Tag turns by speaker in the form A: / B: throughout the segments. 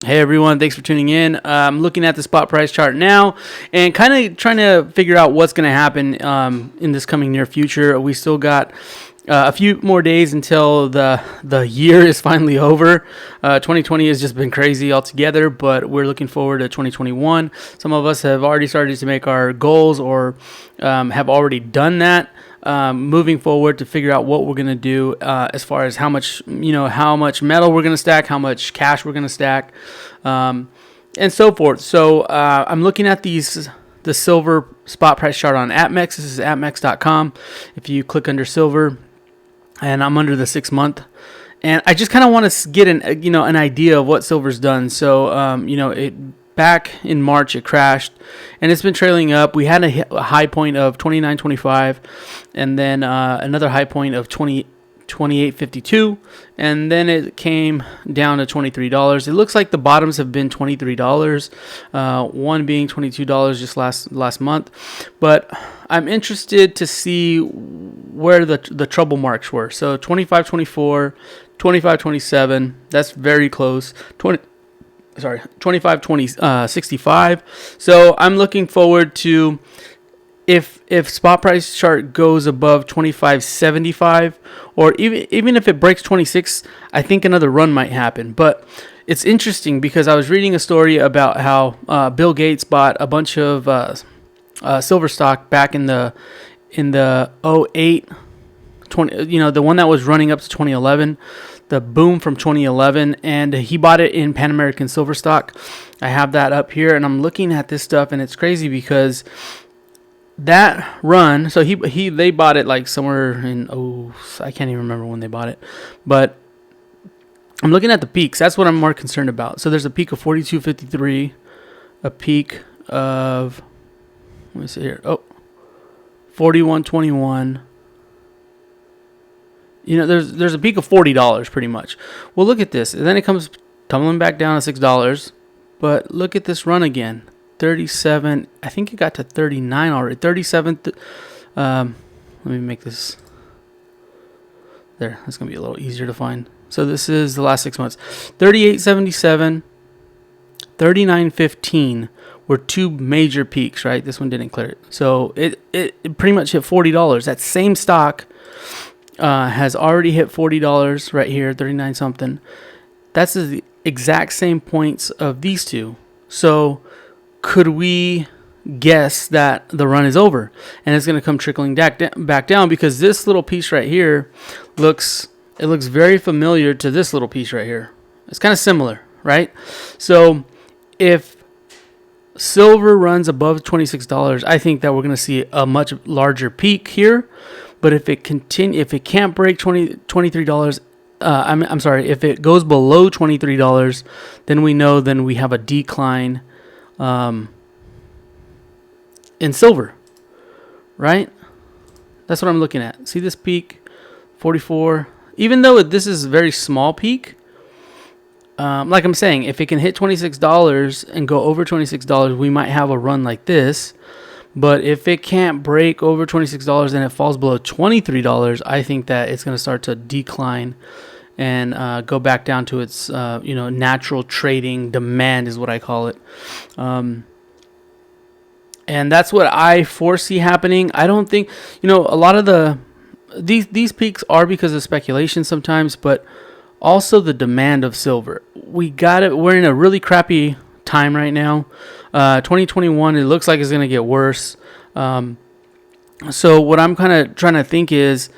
A: Hey everyone, thanks for tuning in. I'm looking at the spot price chart now and kind of trying to figure out what's going to happen in this coming near future. We still got a few more days until the year is finally over. 2020 has just been crazy altogether, but we're looking forward to 2021. Some of us have already started to make our goals or have already done that. Moving forward to figure out what we're going to do as far as how much metal we're going to stack, how much cash we're going to stack, and so forth. So I'm looking at the silver spot price chart on APMEX. This is APMEX.com. If you click under silver, and I'm under the 6 month, and I just kind of want to get an idea of what silver's done. So back in March, it crashed, and it's been trailing up. We had a high point of 29.25, and then another high point of 28.52, and then it came down to $23. It looks like the bottoms have been $23, one being $22 just last month. But I'm interested to see where the trouble marks were. So 25.24, 25.27, that's very close. 25.65. So I'm looking forward to if spot price chart goes above 25.75, or even if it breaks 26, I think another run might happen. But it's interesting because I was reading a story about how Bill Gates bought a bunch of silver stock back in the 08, 20, the one that was running up to 2011. The boom from 2011, and he bought it in Pan American Silver stock. I have that up here, and I'm looking at this stuff, and it's crazy because that run. So they bought it like somewhere in I can't even remember when they bought it, but I'm looking at the peaks. That's what I'm more concerned about. So there's a peak of 42.53, a peak of, let me see here, 41.21. There's a peak of $40 pretty much. Well, look at this. And then it comes tumbling back down to $6. But look at this run again. 37. I think it got to 39 already. 37. Let me make this. There. That's going to be a little easier to find. So this is the last 6 months. 38.77. 39.15 were two major peaks, right? This one didn't clear it. So it pretty much hit $40. That same stock has already hit $40 right here, 39 something. That's the exact same points of these two. So could we guess that the run is over and it's going to come trickling back down, because this little piece right here looks very familiar to this little piece right here. It's kind of similar, right? So if silver runs above $26, I think that we're going to see a much larger peak here. But if it can't break $23, I'm sorry, if it goes below $23, then we have a decline in silver, right? That's what I'm looking at. See this peak, 44. Even though this is a very small peak, like I'm saying, if it can hit $26 and go over $26, we might have a run like this. But if it can't break over $26 and it falls below $23, I think that it's going to start to decline and go back down to its natural trading demand is what I call it. And that's what I foresee happening. I don't think a lot of these peaks are because of speculation sometimes, but also the demand of silver. We're in a really crappy time right now. 2021, it looks like it's going to get worse. So what I'm kind of trying to think is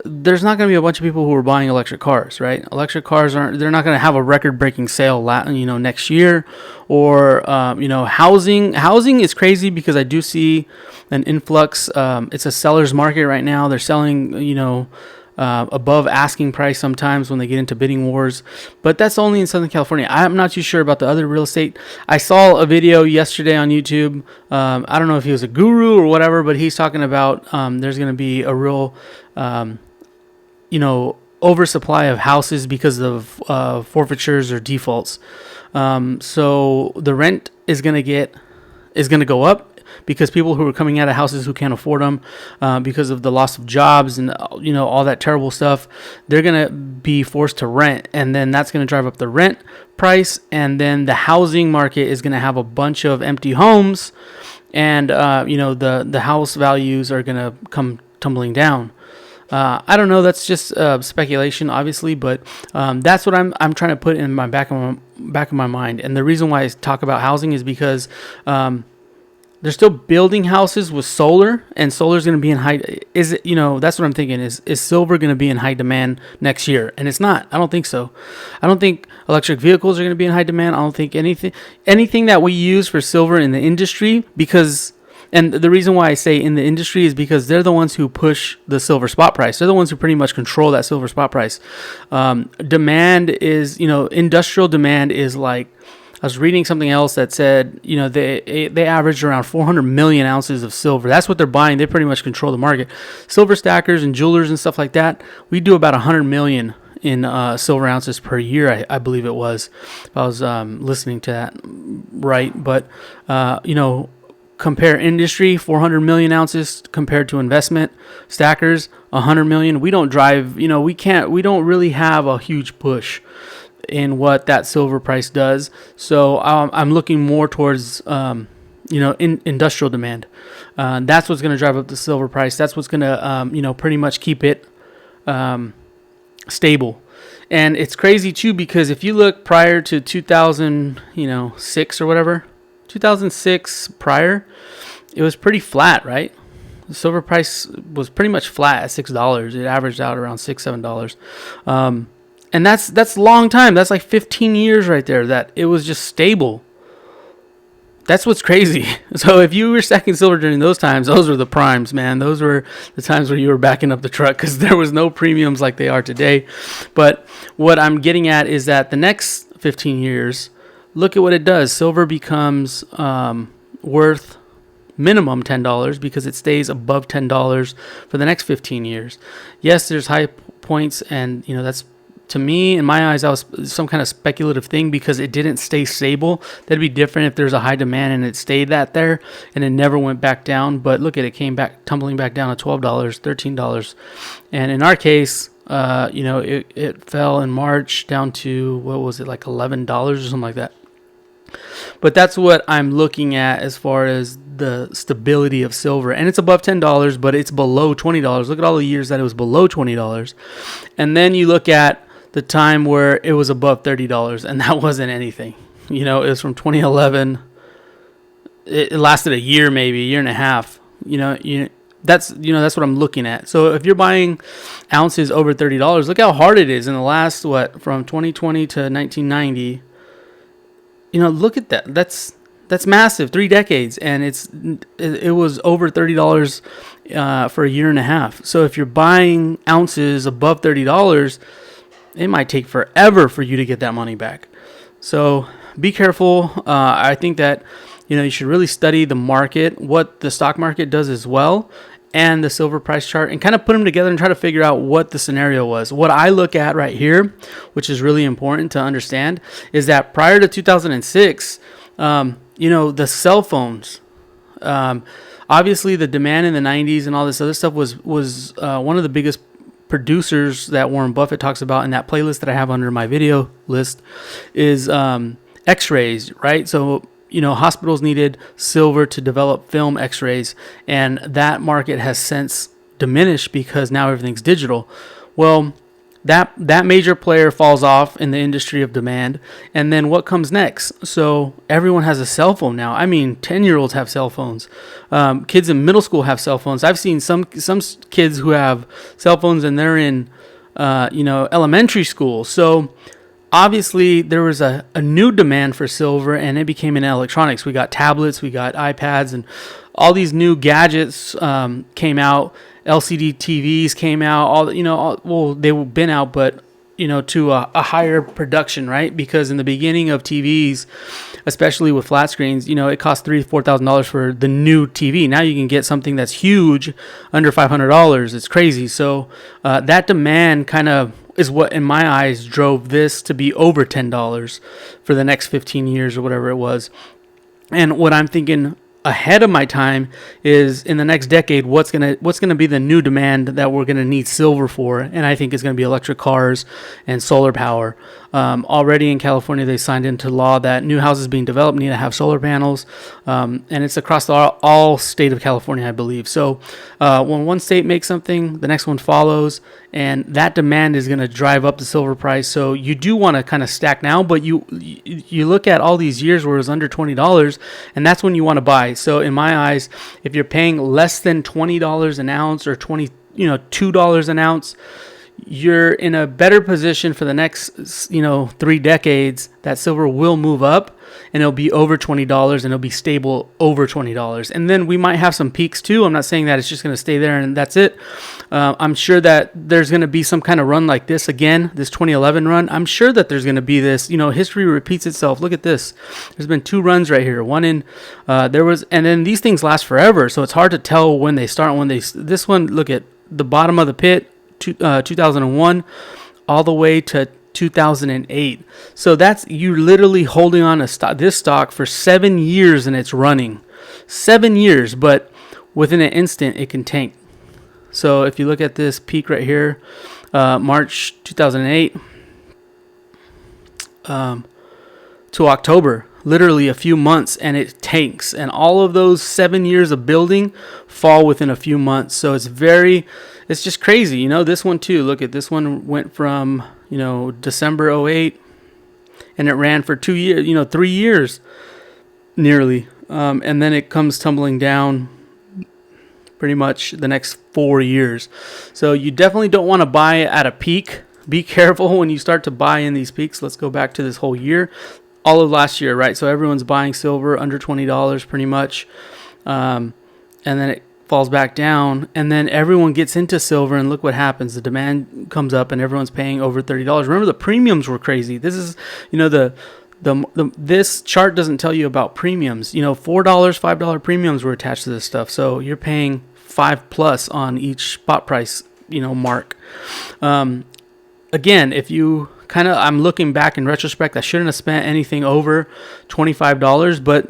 A: there's not going to be a bunch of people who are buying electric cars, right? Electric cars they're not going to have a record-breaking sale, next year. Or, housing is crazy because I do see an influx. It's a seller's market right now. They're selling, above asking price sometimes when they get into bidding wars, but that's only in Southern California. I'm not too sure about the other real estate. I saw a video yesterday on YouTube. I don't know if he was a guru or whatever, but he's talking about there's going to be a real oversupply of houses because of forfeitures or defaults. So the rent is going to go up. because people who are coming out of houses who can't afford them because of the loss of jobs and all that terrible stuff, they're going to be forced to rent, and then that's going to drive up the rent price, and then the housing market is going to have a bunch of empty homes, and the house values are going to come tumbling down. I don't know. That's just speculation, obviously, but that's what I'm trying to put in my back of my mind. And the reason why I talk about housing is because they're still building houses with solar, and solar is going to be in high. That's what I'm thinking. Is silver going to be in high demand next year? And it's not. I don't think so. I don't think electric vehicles are going to be in high demand. I don't think anything that we use for silver in the industry, because. And the reason why I say in the industry is because they're the ones who push the silver spot price. They're the ones who pretty much control that silver spot price. Demand is, industrial demand is like, I was reading something else that said, they averaged around 400 million ounces of silver. That's what they're buying. They pretty much control the market. Silver stackers and jewelers and stuff like that, we do about 100 million in silver ounces per year, I believe it was. If I was listening to that right. But, compare industry, 400 million ounces compared to investment stackers, 100 million. We don't drive, we don't really have a huge push in what that silver price does. So I'm looking more towards, industrial demand. That's what's going to drive up the silver price. That's what's going to, pretty much keep it stable. And it's crazy too, because if you look prior to 2006 or whatever, 2006 prior, it was pretty flat, right? The silver price was pretty much flat at $6. It averaged out around $6-7, and that's a long time. That's like 15 years right there that it was just stable. That's what's crazy. So if you were stacking silver during those times, those were the primes, man. Those were the times where you were backing up the truck, because there was no premiums like they are today. But what I'm getting at is that the next 15 years, look at what it does. Silver becomes worth minimum $10 because it stays above $10 for the next 15 years. Yes, there's high points, and that's, to me, in my eyes, that was some kind of speculative thing because it didn't stay stable. That'd be different if there's a high demand and it stayed there and it never went back down. But look at it, came back tumbling back down to $12, $13, and in our case, it fell in March down to, what was it, like $11 or something like that. But that's what I'm looking at as far as the stability of silver. And it's above $10, but it's below $20. Look at all the years that it was below $20. And then you look at the time where it was above $30, and that wasn't anything. It was from 2011. It lasted a year, maybe a year and a half. That's what I'm looking at. So if you're buying ounces over $30, look how hard it is in the last, from 2020 to 1990. Look at that. That's massive. 3 decades, and it was over $30 for a year and a half. So if you're buying ounces above $30, it might take forever for you to get that money back. So be careful. I think that you should really study the market, what the stock market does as well, and the silver price chart, and kind of put them together and try to figure out what the scenario was. What I look at right here, which is really important to understand, is that prior to 2006, the cell phones, obviously the demand in the 90s and all this other stuff was one of the biggest producers that Warren Buffett talks about in that playlist that I have under my video list is X-rays, right? So hospitals needed silver to develop film X-rays, and that market has since diminished because now everything's digital. Well, that major player falls off in the industry of demand, and then what comes next? So everyone has a cell phone now. I mean, 10-year-olds have cell phones. Kids in middle school have cell phones. I've seen some kids who have cell phones and they're in elementary school. So obviously, there was a new demand for silver, and it became in electronics. We got tablets, we got iPads, and all these new gadgets came out. LCD TVs came out. They've been out, but to a higher production, right? Because in the beginning of TVs, especially with flat screens, it cost $3,000-4,000 for the new TV. Now you can get something that's huge under $500. It's crazy. So that demand kind of is what, in my eyes, drove this to be over $10 for the next 15 years or whatever it was. And what I'm thinking ahead of my time is in the next decade what's gonna be the new demand that we're gonna need silver for, and I think it's gonna be electric cars and solar power. Already in California, they signed into law that new houses being developed need to have solar panels, and it's across all state of California, I believe. So when one state makes something, the next one follows, and that demand is going to drive up the silver price. So you do want to kind of stack now, but you look at all these years where it was under $20, and that's when you want to buy. So in my eyes, if you're paying less than $20 an ounce or $2 an ounce, you're in a better position for the next 3 decades. That silver will move up, and it'll be over $20, and it'll be stable over $20. And then we might have some peaks too. I'm not saying that it's just going to stay there and that's it. I'm sure that there's going to be some kind of run like this again, this 2011 run. I'm sure that there's going to be this. History repeats itself. Look at this. There's been 2 runs right here. One in and then these things last forever, so it's hard to tell when they start. This one, look at the bottom of the pit. 2001 all the way to 2008. So that's you literally holding on to this stock for 7 years, and it's running 7 years, but within an instant it can tank. So if you look at this peak right here, March 2008 to October, literally a few months, and it tanks, and all of those 7 years of building fall within a few months. So it's just crazy. This one too, look at this one, went from December 08, and it ran for 2 years, 3 years nearly, and then it comes tumbling down pretty much the next 4 years. So you definitely don't want to buy at a peak. Be careful when you start to buy in these peaks. Let's go back to this whole year, all of last year, right? So everyone's buying silver under $20 pretty much, and then it falls back down, and then everyone gets into silver, and look what happens. The demand comes up, and everyone's paying over $30. Remember, the premiums were crazy. This is, this chart doesn't tell you about premiums. $4, $5 premiums were attached to this stuff. So you're paying 5+ on each spot price, mark. Again, if you I'm looking back in retrospect, I shouldn't have spent anything over $25, but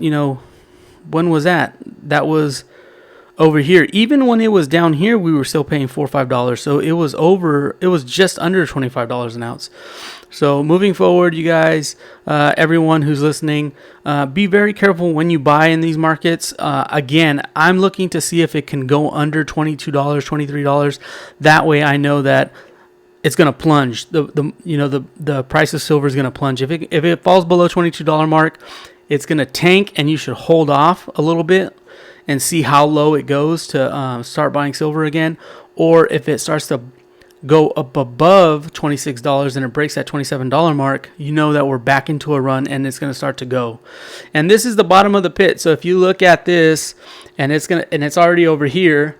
A: when was that? That was over here. Even when it was down here, we were still paying $4 or $5. So it was just under $25 an ounce. So moving forward, you guys, everyone who's listening, be very careful when you buy in these markets. Again, I'm looking to see if it can go under $22, $23. That way I know that it's going to plunge. The price of silver is going to plunge. If it falls below $22 mark, it's going to tank, and you should hold off a little bit and see how low it goes to start buying silver again. Or if it starts to go up above $26 and it breaks that $27 mark, you know that we're back into a run, and it's going to start to go. And this is the bottom of the pit. So if you look at this, and it's already over here,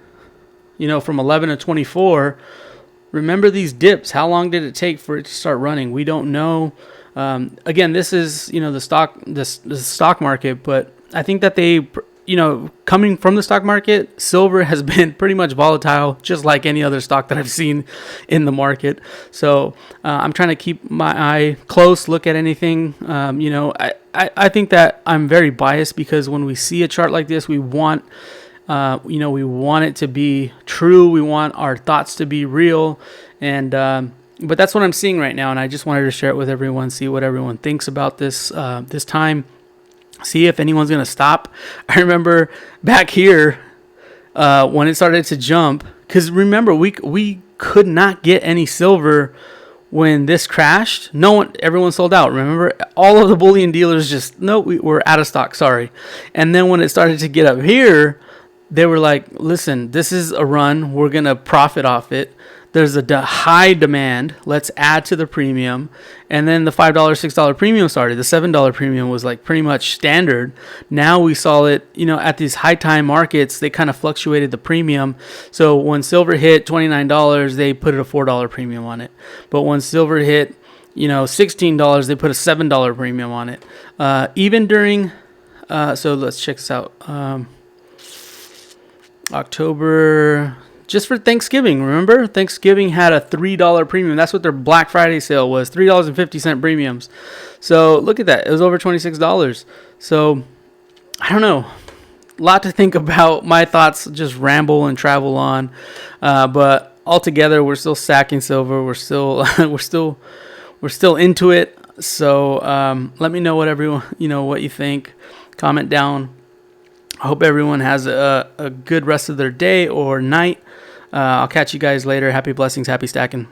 A: from 11 to 24. Remember these dips. How long did it take for it to start running? We don't know. Again, this is the stock market, but I think that they, coming from the stock market, silver has been pretty much volatile, just like any other stock that I've seen in the market. So I'm trying to keep my eye close, look at anything. I think that I'm very biased, because when we see a chart like this, we want it to be true. We want our thoughts to be real. And, but that's what I'm seeing right now. And I just wanted to share it with everyone, see what everyone thinks about this time, see if anyone's going to stop. I remember back here, when it started to jump, because remember, we could not get any silver when this crashed. Everyone sold out. Remember, all of the bullion dealers we're out of stock. Sorry. And then when it started to get up here, they were like, listen, this is a run. We're going to profit off it. There's a high demand. Let's add to the premium. And then the $5, $6 premium started. The $7 premium was like pretty much standard. Now we saw it, at these high time markets, they kind of fluctuated the premium. So when silver hit $29, they put a $4 premium on it. But when silver hit, $16, they put a $7 premium on it. Even during, so let's check this out. October, just for Thanksgiving. Remember, Thanksgiving had a $3 premium. That's what their Black Friday sale was, $3.50 premiums. So look at that. It was over $26. So I don't know. lot to think about. My thoughts just ramble and travel on, but altogether, we're still stacking silver. We're still we're still into it. So let me know what everyone what you think. Comment down. I hope everyone has a good rest of their day or night. I'll catch you guys later. Happy blessings. Happy stacking.